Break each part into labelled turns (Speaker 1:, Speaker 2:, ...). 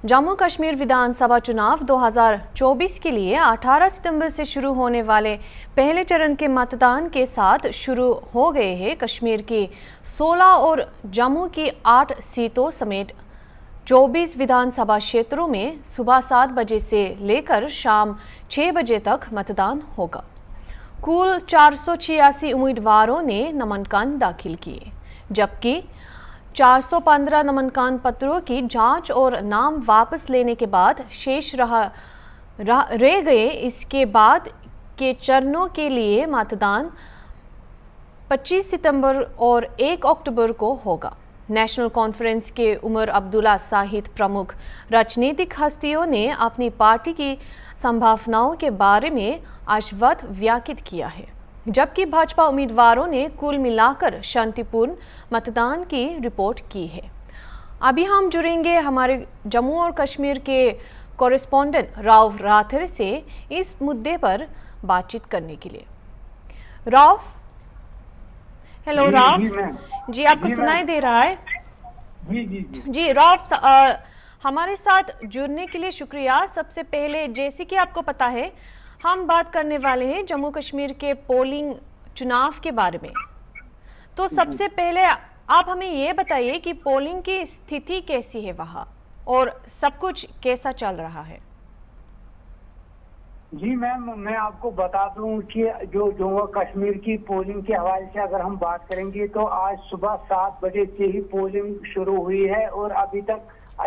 Speaker 1: जम्मू कश्मीर विधानसभा चुनाव 2024 के लिए 18 सितंबर से शुरू होने वाले पहले चरण के मतदान के साथ शुरू हो गए हैं। कश्मीर की 16 और जम्मू की 8 सीटों समेत 24 विधानसभा क्षेत्रों में सुबह 7 बजे से लेकर शाम 6 बजे तक मतदान होगा। कुल 486 उम्मीदवारों ने नामांकन दाखिल किए, जबकि 415 नामांकन पत्रों की जांच और नाम वापस लेने के बाद शेष रह गए। इसके बाद के चरणों के लिए मतदान 25 सितंबर और 1 अक्टूबर को होगा। नेशनल कॉन्फ्रेंस के उमर अब्दुल्ला सहित प्रमुख राजनीतिक हस्तियों ने अपनी पार्टी की संभावनाओं के बारे में आशावाद व्यक्त किया है, जबकि भाजपा उम्मीदवारों ने कुल मिलाकर शांतिपूर्ण मतदान की रिपोर्ट की है। अभी हम जुड़ेंगे हमारे जम्मू और कश्मीर के कॉरेस्पॉन्डेंट राव राठौर से इस मुद्दे पर बातचीत करने के लिए। राव, हेलो राव जी, आपको सुनाई दे रहा है? जी राव, हमारे साथ जुड़ने के लिए शुक्रिया। सबसे पहले, जैसे कि आपको पता है, हम बात करने वाले हैं जम्मू कश्मीर के पोलिंग चुनाव के बारे में। तो सबसे पहले आप हमें ये बताइए कि पोलिंग की स्थिति कैसी है वहाँ और सब कुछ कैसा चल रहा है।
Speaker 2: जी मैम, मैं आपको बता दूं कि जो जम्मू कश्मीर की पोलिंग के हवाले से अगर हम बात करेंगे तो आज सुबह 7 बजे से ही पोलिंग शुरू हुई है और अभी तक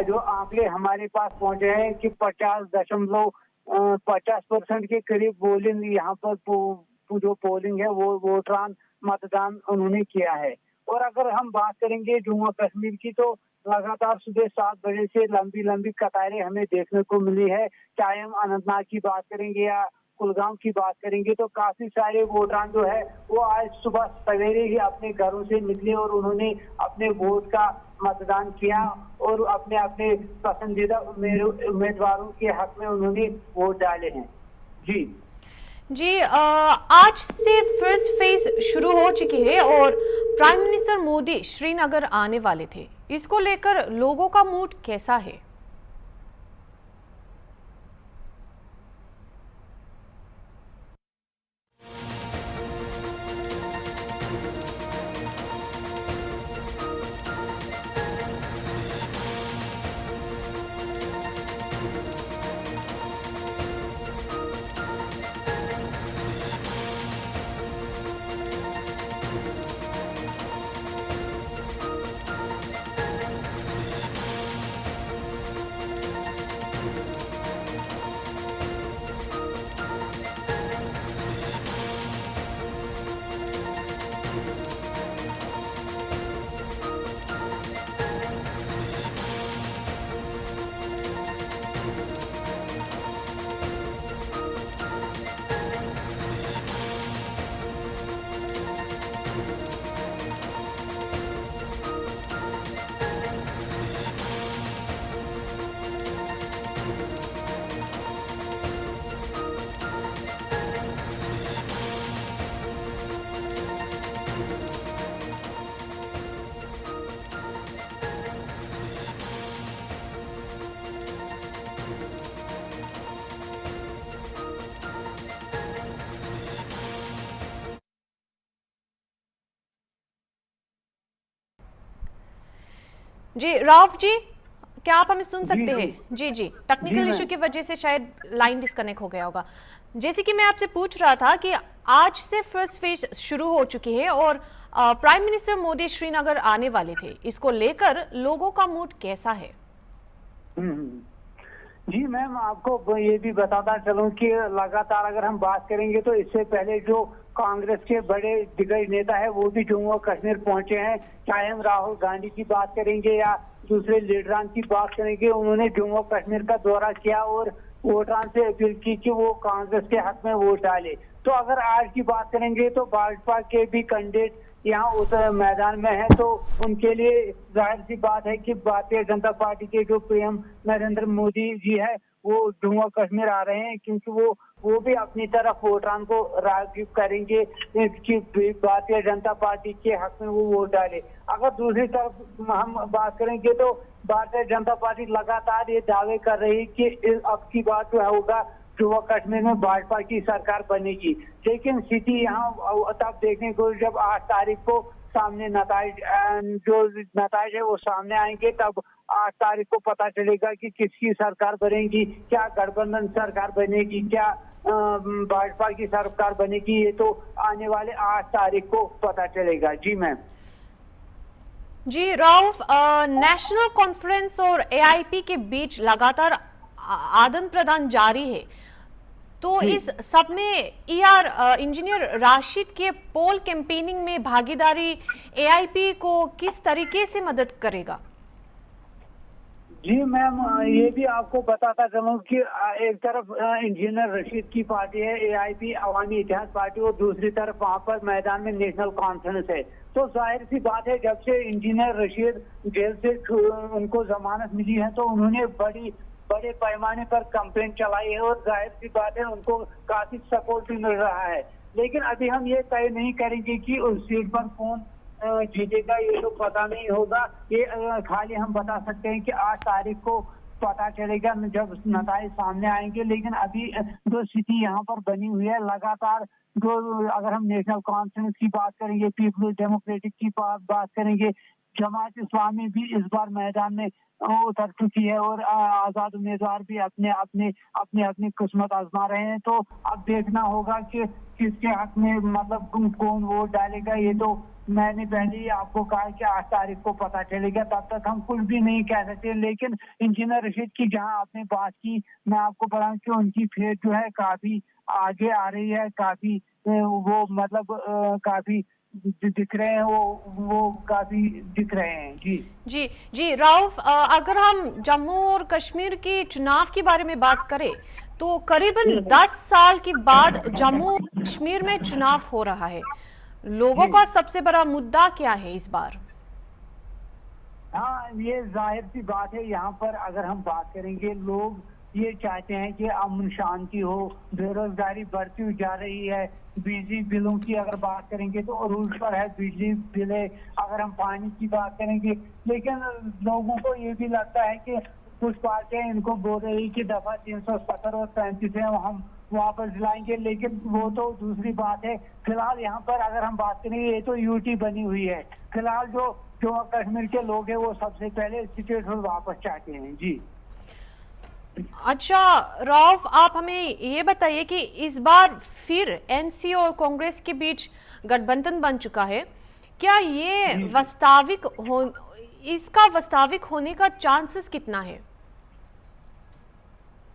Speaker 2: जो आंकड़े हमारे पास पहुंचे हैं कि 50% के करीब पोलिंग यहाँ पर जो पोलिंग है वो वोटरान मतदान उन्होंने किया है। और अगर हम बात करेंगे जम्मू कश्मीर की तो लगातार सुबह 7 बजे से लंबी लंबी कतारें हमें देखने को मिली है। चाहे हम अनंतनाग की बात करेंगे या कुलगाम की बात करेंगे तो काफी सारे वोटरान जो है वो आज सुबह सवेरे ही अपने घरों से निकले और उन्होंने अपने वोट का मतदान किया और अपने अपने पसंदीदा उम्मीदवारों के हक में उन्होंने वोट डाले हैं।
Speaker 1: जी, आज से फर्स्ट फेज शुरू हो चुकी है और प्राइम मिनिस्टर मोदी श्रीनगर आने वाले थे। इसको लेकर लोगों का मूड कैसा है? जी राव जी, क्या आप हमें सुन सकते हैं? जी, टेक्निकल इशू की वजह से शायद लाइन डिस्कनेक्ट हो गया होगा। जैसे कि मैं आपसे पूछ रहा था कि आज से फर्स्ट फेज शुरू हो चुकी है और प्राइम मिनिस्टर मोदी श्रीनगर आने वाले थे। इसको लेकर लोगों का मूड कैसा है?
Speaker 2: जी मैम, आपको ये भी बताता चलूं कि लगातार अगर हम बात करेंगे तो इससे पहले जो कांग्रेस के बड़े दिग्गज नेता है वो भी जम्मू कश्मीर पहुंचे हैं। चाहे हम राहुल गांधी की बात करेंगे या दूसरे लीडरान की बात करेंगे, उन्होंने जम्मू कश्मीर का दौरा किया और वोटरान से अपील की कि वो कांग्रेस के हक में वोट डाले। तो अगर आज की बात करेंगे तो भाजपा के भी कैंडिडेट यहाँ उतर मैदान में है, तो उनके लिए जाहिर सी बात है कि भारतीय जनता पार्टी के जो पीएम नरेंद्र मोदी जी है वो जम्मू कश्मीर आ रहे हैं, क्योंकि वो भी अपनी तरफ वोटरान को राग़िब करेंगे कि भारतीय जनता पार्टी के हक में वो वोट डाले। अगर दूसरी तरफ हम बात करेंगे तो भारतीय जनता पार्टी लगातार ये दावे कर रही है कि अब की बात जो होगा जम्मू कश्मीर में भाजपा की सरकार बनेगी, लेकिन स्थिति यहाँ तब देखने को जब 8 तारीख को सामने जो नताइज है वो सामने आएंगे, तब 8 तारीख को पता चलेगा कि किसकी सरकार बनेगी, क्या गठबंधन सरकार बनेगी, क्या भाजपा की सरकार बनेगी। ये तो आने वाले 8 तारीख को पता चलेगा। जी मैम।
Speaker 1: जी रऊफ, नेशनल कॉन्फ्रेंस और एआईपी के बीच लगातार आदान प्रदान जारी है, तो इस सब में इंजीनियर राशिद के पोल कैंपेनिंग में भागीदारी एआईपी को किस तरीके से मदद करेगा?
Speaker 2: जी मैम, ये भी आपको बताता चलूं कि एक तरफ इंजीनियर रशीद की पार्टी है एआईपी अवामी इत्तेहाद पार्टी, और दूसरी तरफ वहां पर मैदान में नेशनल कॉन्फ्रेंस है। तो जाहिर सी बात है जब से इंजीनियर रशीद जेल से उनको जमानत मिली है तो उन्होंने बड़े पैमाने पर कैंपेन चलाई है, और जाहिर सी बात है उनको काफी सपोर्ट भी मिल रहा है। लेकिन अभी हम ये तय नहीं करेंगे कि उस सीट पर कौन जीतेगा, ये तो पता नहीं होगा। ये खाली हम बता सकते हैं कि 8 तारीख को पता चलेगा जब नताइज सामने आएंगे। लेकिन अभी जो स्थिति यहाँ पर बनी हुई है लगातार, जो अगर हम नेशनल कॉन्फ्रेंस की बात करेंगे, पीपल्स डेमोक्रेटिक की बात करेंगे, जमात इस्लामी भी इस बार मैदान में उतर चुकी है, और आजाद उम्मीदवार भी अपनी किस्मत आजमा रहे हैं। तो अब देखना होगा कि किसके हक में मतलब कौन वोट डालेगा। ये तो मैंने पहले ही आपको कहा कि 8 तारीख को पता चलेगा, तब तक हम कुछ भी नहीं कह सकते। लेकिन इंजीनियर रशीद की जहां आपने बात की, मैं आपको बताऊं कि उनकी फेज जो है काफी आगे आ रही है, काफी वो मतलब काफी दिख रहे हैं, वो काफी दिख रहे हैं।
Speaker 1: जी रऊफ, अगर हम जम्मू और कश्मीर के चुनाव के बारे में बात करें तो करीबन 10 साल के बाद जम्मू और कश्मीर में चुनाव हो रहा है, लोगों का सबसे बड़ा मुद्दा क्या है इस बार?
Speaker 2: हाँ, ये जाहिर सी बात है, यहाँ पर अगर हम बात करेंगे लोग ये चाहते हैं कि अमन शांति हो, बेरोजगारी बढ़ती हुई जा रही है, बिजली बिलों की अगर बात करेंगे तो अरूज पर है बिजली बिले, अगर हम पानी की बात करेंगे। लेकिन लोगों को ये भी लगता है कि कुछ पार्टियां इनको बोल रही कि दफा 370 और 35 है हम वापस दिलाएंगे, लेकिन वो तो दूसरी बात है। फिलहाल यहाँ पर अगर हम बात करेंगे, ये तो यूटी बनी हुई है। फिलहाल जो कश्मीर के लोग हैं वो सबसे पहले स्टेटहुड वापस चाहते हैं। जी
Speaker 1: अच्छा रऊफ, आप हमें ये बताइए कि इस बार फिर एनसी और कांग्रेस के बीच गठबंधन बन चुका है, क्या ये इसका वास्तविक होने का चांसेस कितना है?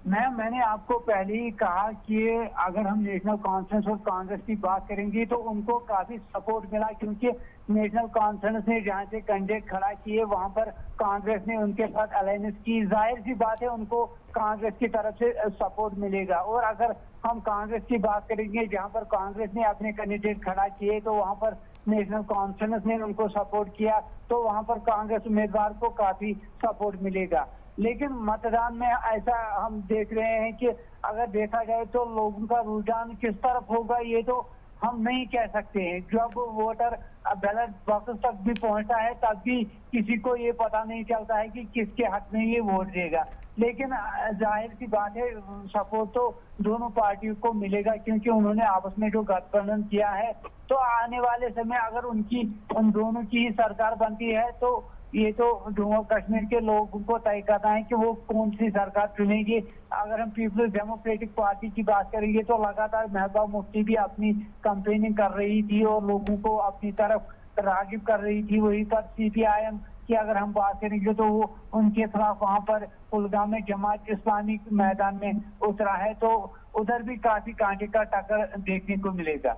Speaker 2: मैंने आपको पहले ही कहा कि अगर हम नेशनल कॉन्फ्रेंस और कांग्रेस की बात करेंगे तो उनको काफी सपोर्ट मिला, क्योंकि नेशनल कॉन्फ्रेंस ने जहां से कैंडिडेट खड़ा किए वहां पर कांग्रेस ने उनके साथ अलायंस की। जाहिर सी बात है उनको कांग्रेस की तरफ से सपोर्ट मिलेगा। और अगर हम कांग्रेस की बात करेंगे, जहां पर कांग्रेस ने अपने कैंडिडेट खड़ा किए तो वहां पर नेशनल कॉन्फ्रेंस ने उनको सपोर्ट किया, तो वहां पर कांग्रेस उम्मीदवार को काफी सपोर्ट मिलेगा। लेकिन मतदान में ऐसा हम देख रहे हैं कि अगर देखा जाए तो लोगों का रुझान किस तरफ होगा ये तो हम नहीं कह सकते हैं। जब वोटर बैलेट बॉक्स तक भी पहुंचता है तब भी किसी को ये पता नहीं चलता है कि किसके हक में ये वोट देगा। लेकिन जाहिर सी बात है सपोर्ट तो दोनों पार्टियों को मिलेगा, क्योंकि उन्होंने आपस में जो गठबंधन किया है। तो आने वाले समय अगर उन दोनों की ही सरकार बनती है तो ये तो जम्मू कश्मीर के लोगों को तय करना है कि वो कौन सी सरकार चुनेंगे। अगर हम पीपल्स डेमोक्रेटिक पार्टी की बात करेंगे तो लगातार महबूबा मुफ्ती भी अपनी कैंपेनिंग कर रही थी और लोगों को अपनी तरफ राग़िब कर रही थी। वहीं पर सीपीआईएम की अगर हम बात करेंगे तो वो उनके खिलाफ वहां पर कुलगाम में जमात इस्लामी मैदान में उतरा है, तो उधर भी काफी कांटे का टक्कर देखने को मिलेगा।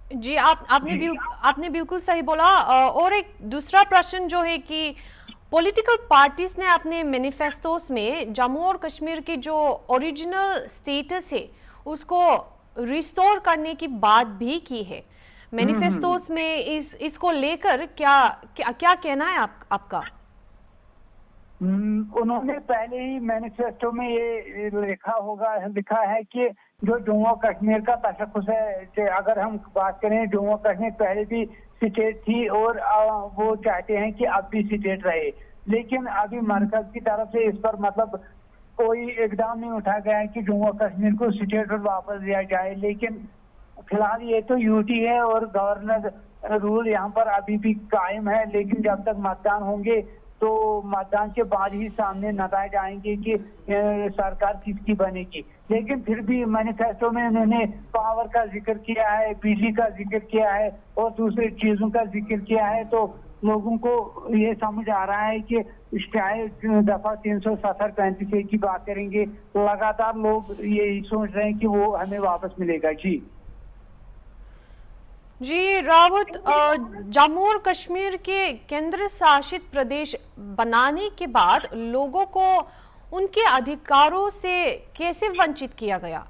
Speaker 1: जी आपने बिल्कुल सही बोला। और एक दूसरा प्रश्न जो है कि पॉलिटिकल पार्टीज ने अपने मैनिफेस्टोस में जम्मू और कश्मीर की जो ओरिजिनल स्टेटस है उसको रिस्टोर करने की बात भी की है। मैनिफेस्टोस में इसको लेकर क्या क्या क्या कहना है आपका?
Speaker 2: उन्होंने पहले ही मैनिफेस्टो में ये लिखा है कि जो जम्मू कश्मीर का तशख्खुस है, कि अगर हम बात करें, जम्मू कश्मीर पहले भी स्टेट थी और वो चाहते हैं कि अब भी स्टेट रहे, लेकिन अभी मरकज की तरफ से इस पर मतलब कोई इकदाम नहीं उठा गया है कि जम्मू कश्मीर को स्टेट पर वापस दिया जाए। लेकिन फिलहाल ये तो यूटी है और गवर्नर रूल यहाँ पर अभी भी कायम है, लेकिन जब तक मतदान होंगे तो मतदान के बाद ही सामने नतायज आएंगे कि सरकार किसकी बनेगी। लेकिन फिर भी मैनिफेस्टो में उन्होंने पावर का जिक्र किया है, बिजली का जिक्र किया है और दूसरी चीजों का जिक्र किया है, तो लोगों को ये समझ आ रहा है कि चाहे दफा 370-35 की बात करेंगे, लगातार लोग ये सोच रहे हैं कि वो हमें वापस मिलेगा।
Speaker 1: जी रावत, जम्मू और कश्मीर के केंद्र शासित प्रदेश बनाने के बाद लोगों को उनके अधिकारों से कैसे वंचित किया गया?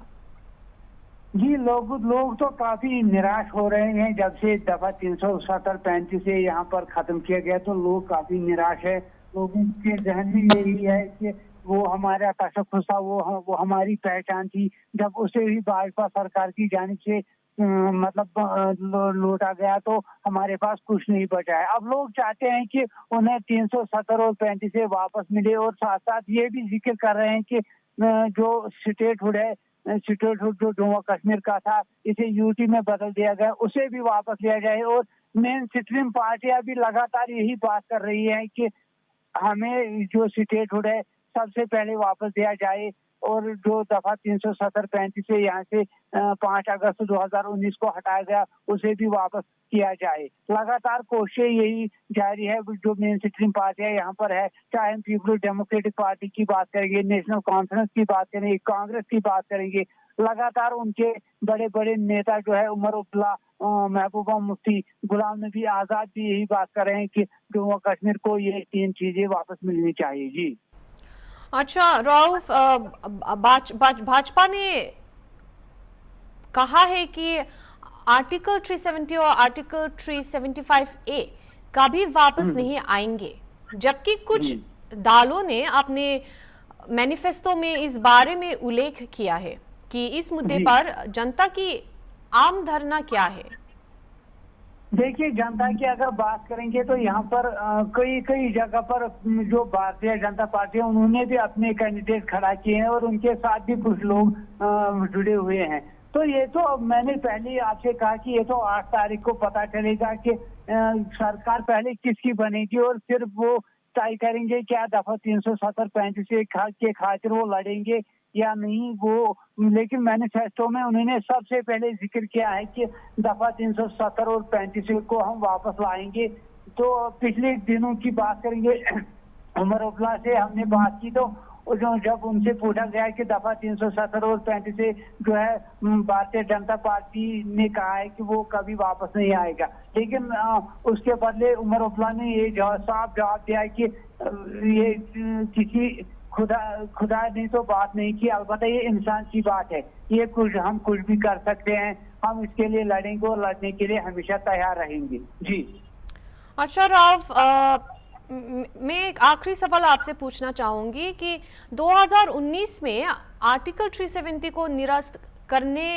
Speaker 2: जी, लोग तो काफी निराश हो रहे हैं। जब से दफा 370-35 से यहाँ पर खत्म किया गया तो लोग काफी निराश है। लोगों के जहन में यही है कि वो हमारा तशख्खुस था, वो हमारी पहचान थी, जब उसे भी भाजपा सरकार की जानिब से मतलब लौटा गया तो हमारे पास कुछ नहीं बचा है। अब लोग चाहते हैं कि उन्हें 370 और 35 से वापस मिले, और साथ साथ ये भी जिक्र कर रहे हैं कि जो स्टेटहुड है, स्टेटहुड जो जम्मू कश्मीर का था, इसे यूटी में बदल दिया गया, उसे भी वापस लिया जाए। और मेन स्ट्रीम पार्टियां भी लगातार यही बात कर रही है कि हमें जो स्टेटहुड है सबसे पहले वापस दिया जाए, और जो दफा 370-35 से यहाँ से 5 अगस्त 2019 को हटाया गया उसे भी वापस किया जाए। लगातार कोशिशें यही जारी है। जो मेन स्ट्रीम पार्टियां यहाँ पर है, चाहे हम पीपल्स डेमोक्रेटिक पार्टी की बात करेंगे, नेशनल कॉन्फ्रेंस की बात करेंगे, कांग्रेस की बात करेंगे, लगातार उनके बड़े बड़े नेता जो है उमर अब्दुल्ला, महबूबा मुफ्ती, गुलाम नबी आजाद भी यही बात कर रहे हैं कि जम्मू कश्मीर को ये 3 चीजें वापस मिलनी चाहिए। जी
Speaker 1: अच्छा रऊफ, भाजपा ने कहा है कि आर्टिकल 370 और आर्टिकल 375A कभी वापस नहीं आएंगे, जबकि कुछ दलों ने अपने मैनिफेस्टो में इस बारे में उल्लेख किया है कि इस मुद्दे पर जनता की आम धारणा क्या है?
Speaker 2: देखिए, जनता की अगर बात करेंगे तो यहाँ पर कई जगह पर जो भारतीय जनता पार्टी है उन्होंने भी अपने कैंडिडेट खड़ा किए हैं और उनके साथ भी कुछ लोग जुड़े हुए हैं। तो ये तो मैंने पहले आपसे कहा कि ये तो 8 तारीख को पता चलेगा कि सरकार पहले किसकी बनेगी, और फिर वो तय करेंगे क्या दफा 370-35 के खातिर वो लड़ेंगे या नहीं। वो लेकिन मैनिफेस्टो में उन्होंने सबसे पहले जिक्र किया है कि दफा 370 और 35 को हम वापस लाएंगे। तो पिछले दिनों की बात करेंगे, उमर अब्दुल्ला से हमने बात की तो जब उनसे पूछा गया कि दफा 370 और 35 से जो है भारतीय जनता पार्टी ने कहा है कि वो कभी वापस नहीं आएगा, लेकिन उसके बदले उमर अब्दुल्ला ने ये साफ जवाब दिया है कि ये किसी खुदा ने तो बात नहीं की, अलबत्ता ये इंसान की बात है, ये हम कुछ भी कर सकते हैं, हम इसके लिए लड़ेंगे और लड़ने के लिए हमेशा तैयार रहेंगे। जी
Speaker 1: अच्छा राव, मैं एक आखिरी सवाल आपसे पूछना चाहूंगी कि 2019 में आर्टिकल 370 को निरस्त करने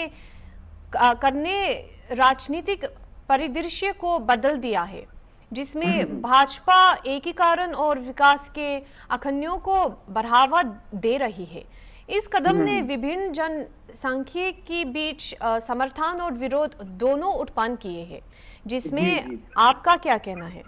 Speaker 1: राजनीतिक परिदृश्य को बदल दिया है, जिसमें भाजपा एकीकरण और विकास के अखंडियों को बढ़ावा दे रही है। इस कदम ने विभिन्न जनसंख्या के बीच समर्थन और विरोध दोनों उत्पन्न किए हैं, जिसमें आपका क्या कहना है?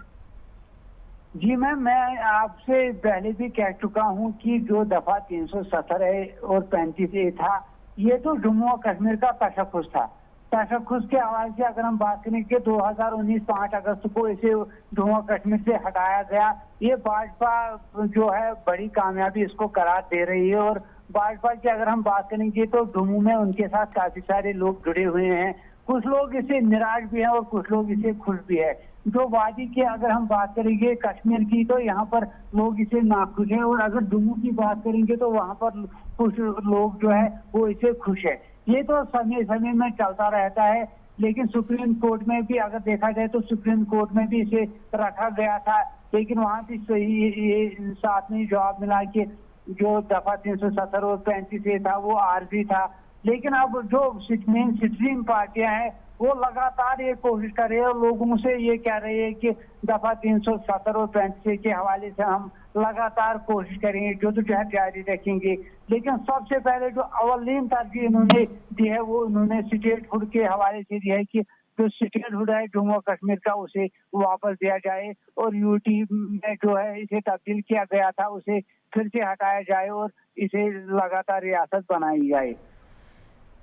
Speaker 2: जी मैम, मैं आपसे पहले भी कह चुका हूं कि जो दफा 370 और 35A था, ये तो जम्मू और कश्मीर का तशख्खुस था। तशख्खुस के हवाले से अगर हम बात करें कि 2019 5 अगस्त को इसे जम्मू कश्मीर से हटाया गया, ये भाजपा जो है बड़ी कामयाबी इसको करार दे रही है। और भाजपा की अगर हम बात करेंगे तो जम्मू में उनके साथ काफी सारे लोग जुड़े हुए हैं, कुछ लोग इसे निराश भी हैं और कुछ लोग इसे खुश भी है। जो वादी की अगर हम बात करेंगे कश्मीर की, तो यहाँ पर लोग इसे नाखुश हैं, और अगर जम्मू की बात करेंगे तो वहाँ पर कुछ लोग जो है वो इसे खुश है। ये तो समय समय में चलता रहता है, लेकिन सुप्रीम कोर्ट में भी अगर देखा जाए तो सुप्रीम कोर्ट में भी इसे रखा गया था, लेकिन वहां भी सही ये साथ में जवाब मिला कि जो दफा 370 और 35 था वो आरजी था। लेकिन अब जो मेन स्ट्रीम पार्टियां हैं वो लगातार ये कोशिश कर रही है और लोगों से ये कह रही है कि दफा 370 और 35 के हवाले से हम लगातार कोशिश करेंगे, जद्दोजहद जारी रखेंगे। लेकिन सबसे पहले जो अवलीन तरजीह इन्होंने दी है वो इन्होंने स्टेटहुड के हवाले से दी है कि जो स्टेटहुड है जम्मू कश्मीर का उसे वापस दिया जाए और यूटी में जो है इसे तब्दील किया गया था उसे फिर से हटाया जाए और इसे लगातार रियासत बनाई जाए।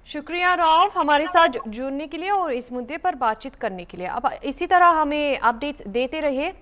Speaker 1: शुक्रिया रऊफ हमारे साथ जुड़ने के लिए और इस मुद्दे पर बातचीत करने के लिए। अब इसी तरह हमें अपडेट्स देते रहिए।